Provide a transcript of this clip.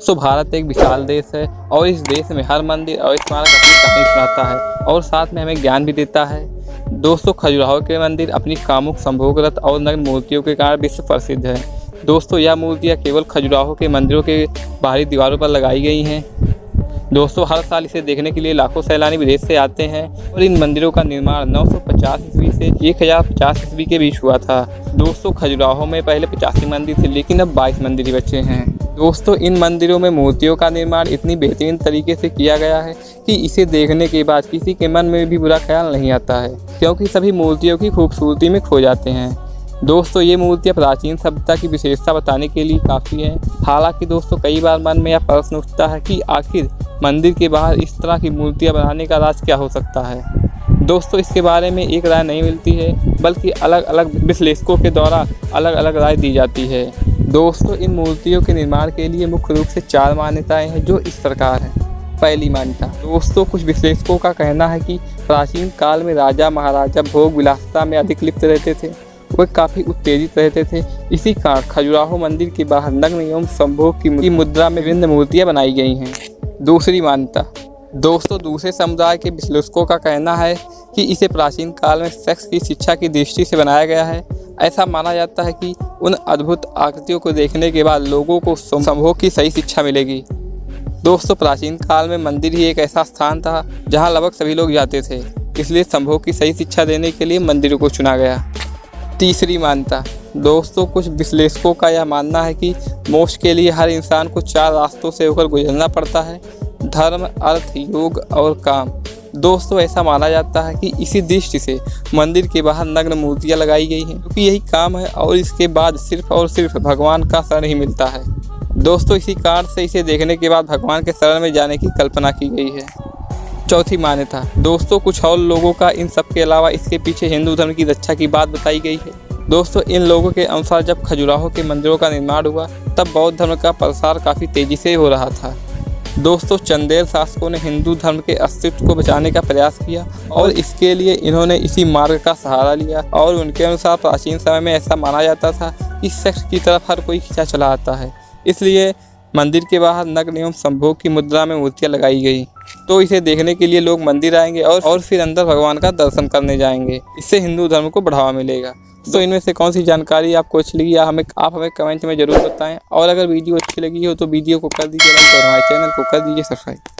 भारत एक विशाल देश है और इस देश में हर मंदिर और स्मारक अपनी कहानी सुनाता है और साथ में हमें ज्ञान भी देता है। दोस्तों, खजुराहो के मंदिर अपनी कामुक संभोग रथ और नग्न मूर्तियों के कारण विश्व प्रसिद्ध है। दोस्तों, यह मूर्तियाँ केवल खजुराहो के मंदिरों के बाहरी दीवारों पर लगाई गई हैं। दोस्तों, हर साल इसे देखने के लिए लाखों सैलानी विदेश से आते हैं और इन मंदिरों का निर्माण 950 ईस्वी से 1050 ईस्वी के बीच हुआ था। दोस्तों, खजुराहो में पहले 85 मंदिर थे, लेकिन अब 22 मंदिर ही बचे हैं। दोस्तों, इन मंदिरों में मूर्तियों का निर्माण इतनी बेहतरीन तरीके से किया गया है कि इसे देखने के बाद किसी के मन में भी बुरा ख्याल नहीं आता है, क्योंकि सभी मूर्तियों की खूबसूरती में खो जाते हैं। दोस्तों, ये मूर्तियाँ प्राचीन सभ्यता की विशेषता बताने के लिए काफ़ी हैं। हालांकि दोस्तों, कई बार मन में यह प्रश्न उठता है कि आखिर मंदिर के बाहर इस तरह की मूर्तियाँ बनाने का राज क्या हो सकता है। दोस्तों, इसके बारे में एक राय नहीं मिलती है, बल्कि अलग अलग विश्लेषकों के द्वारा अलग अलग राय दी जाती है। दोस्तों, इन मूर्तियों के निर्माण के लिए मुख्य रूप से 4 मान्यताएं हैं, जो इस प्रकार हैं। पहली मान्यता, दोस्तों, कुछ विश्लेषकों का कहना है कि प्राचीन काल में राजा महाराजा भोग विलासिता में अधिक लिप्त रहते थे, वे काफ़ी उत्तेजित रहते थे। इसी कारण खजुराहो मंदिर के बाहर नग्न एवं संभोग की मुद्रा में विभिन्न मूर्तियाँ बनाई गई हैं। दूसरी मान्यता, दोस्तों, दूसरे समुदाय के विश्लेषकों का कहना है कि इसे प्राचीन काल में सेक्स की शिक्षा की दृष्टि से बनाया गया है। ऐसा माना जाता है कि उन अद्भुत आकृतियों को देखने के बाद लोगों को संभोग की सही शिक्षा मिलेगी। दोस्तों, प्राचीन काल में मंदिर ही एक ऐसा स्थान था जहां लगभग सभी लोग जाते थे, इसलिए संभोग की सही शिक्षा देने के लिए मंदिरों को चुना गया। तीसरी मान्यता, दोस्तों, कुछ विश्लेषकों का यह मानना है कि मोक्ष के लिए हर इंसान को 4 रास्तों से होकर गुजरना पड़ता है: धर्म, अर्थ, योग और काम। दोस्तों, ऐसा माना जाता है कि इसी दृष्टि से मंदिर के बाहर नग्न मूर्तियाँ लगाई गई हैं, क्योंकि यही काम है और इसके बाद सिर्फ और सिर्फ भगवान का शरण ही मिलता है। दोस्तों, इसी कारण से इसे देखने के बाद भगवान के शरण में जाने की कल्पना की गई है। चौथी मान्यता, दोस्तों, कुछ और लोगों का इन सब के अलावा इसके पीछे हिंदू धर्म की रक्षा की बात बताई गई है। दोस्तों, इन लोगों के अनुसार जब खजुराहो के मंदिरों का निर्माण हुआ तब बौद्ध धर्म का प्रसार काफ़ी तेज़ी से हो रहा था। दोस्तों, चंदेल शासकों ने हिंदू धर्म के अस्तित्व को बचाने का प्रयास किया और इसके लिए इन्होंने इसी मार्ग का सहारा लिया और उनके अनुसार प्राचीन समय में ऐसा माना जाता था कि सेक्स की तरफ हर कोई खींचा चला आता है, इसलिए मंदिर के बाहर नग्न एवं संभोग की मुद्रा में मूर्तियाँ लगाई गई। तो इसे देखने के लिए लोग मंदिर आएंगे और फिर अंदर भगवान का दर्शन करने जाएंगे। इससे हिंदू धर्म को बढ़ावा मिलेगा। तो इनमें से कौन सी जानकारी आपको अच्छी लगी आप हमें कमेंट में ज़रूर बताएं। और अगर वीडियो अच्छी लगी हो तो वीडियो को कर दीजिए लाइक और हमारे चैनल को कर दीजिए सब्सक्राइब।